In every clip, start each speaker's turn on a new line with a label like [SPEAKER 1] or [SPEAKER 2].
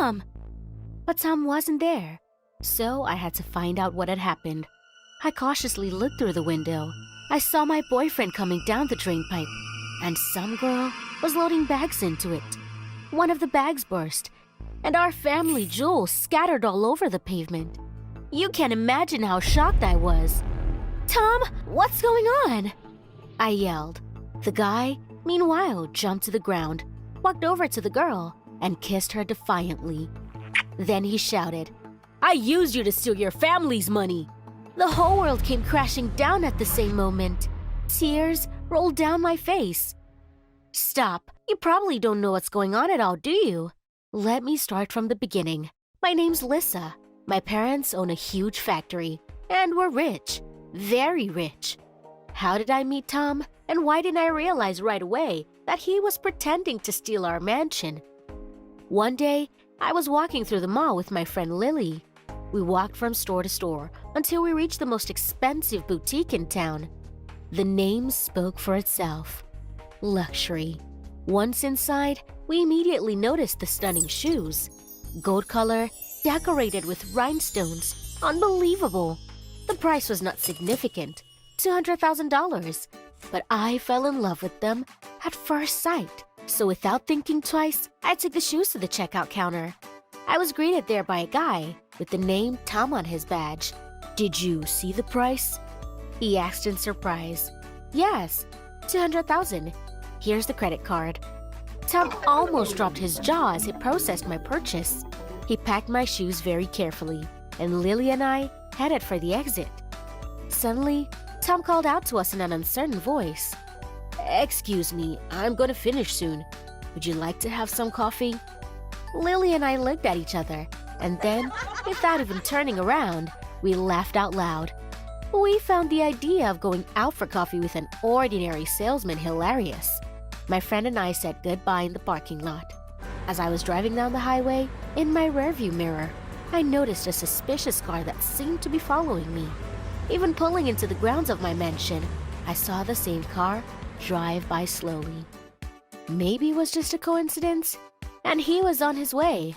[SPEAKER 1] Tom! But Tom wasn't there, so I had to find out what had happened. I cautiously looked through the window. I saw my boyfriend coming down the drainpipe, and some girl was loading bags into it. One of the bags burst, and our family jewels scattered all over the pavement. You can imagine how shocked I was. "Tom, what's going on?" I yelled. The guy, meanwhile, jumped to the ground, walked over to the girl, and kissed her defiantly. Then he shouted, "I used you to steal your family's money!" The whole world came crashing down at the same moment. Tears rolled down my face. Stop. You probably don't know what's going on at all, do you? Let me start from the beginning. My name's Lissa. My parents own a huge factory, and we're rich. Very rich. How did I meet Tom, and why didn't I realize right away that he was pretending to steal our mansion? One day, I was walking through the mall with my friend Lily. We walked from store to store until we reached the most expensive boutique in town. The name spoke for itself. Luxury. Once inside, we immediately noticed the stunning shoes. Gold color, decorated with rhinestones. Unbelievable. The price was not significant, $200,000, but I fell in love with them at first sight. So without thinking twice, I took the shoes to the checkout counter. I was greeted there by a guy with the name Tom on his badge. "Did you see the price?" he asked in surprise. "Yes, $200,000. Here's the credit card." Tom almost dropped his jaw as he processed my purchase. He packed my shoes very carefully, and Lily and I headed for the exit. Suddenly, Tom called out to us in an uncertain voice. "Excuse me, I'm gonna finish soon. Would you like to have some coffee?" Lily and I looked at each other, and then, without even turning around, we laughed out loud. We found the idea of going out for coffee with an ordinary salesman hilarious. My friend and I said goodbye in the parking lot. As I was driving down the highway, in my rearview mirror, I noticed a suspicious car that seemed to be following me. Even pulling into the grounds of my mansion, I saw the same car drive by slowly. Maybe it was just a coincidence, and he was on his way.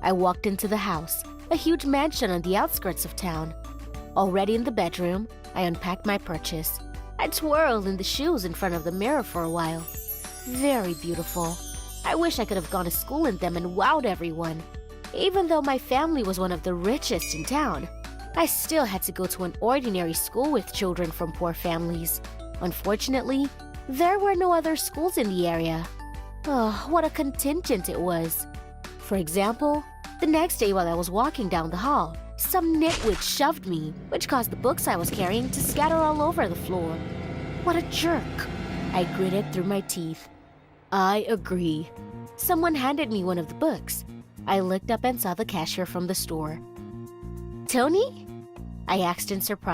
[SPEAKER 1] I walked into the house, a huge mansion on the outskirts of town. Already in the bedroom, I unpacked my purchase. I twirled in the shoes in front of the mirror for a while. Very beautiful. I wish I could have gone to school in them and wowed everyone. Even though my family was one of the richest in town, I still had to go to an ordinary school with children from poor families. Unfortunately, there were no other schools in the area. Oh, what a contingent it was. For example, the next day while I was walking down the hall, some nitwit shoved me, which caused the books I was carrying to scatter all over the floor. What a jerk! I gritted through my teeth. I agree. Someone handed me one of the books. I looked up and saw the cashier from the store. "Tony?" I asked in surprise.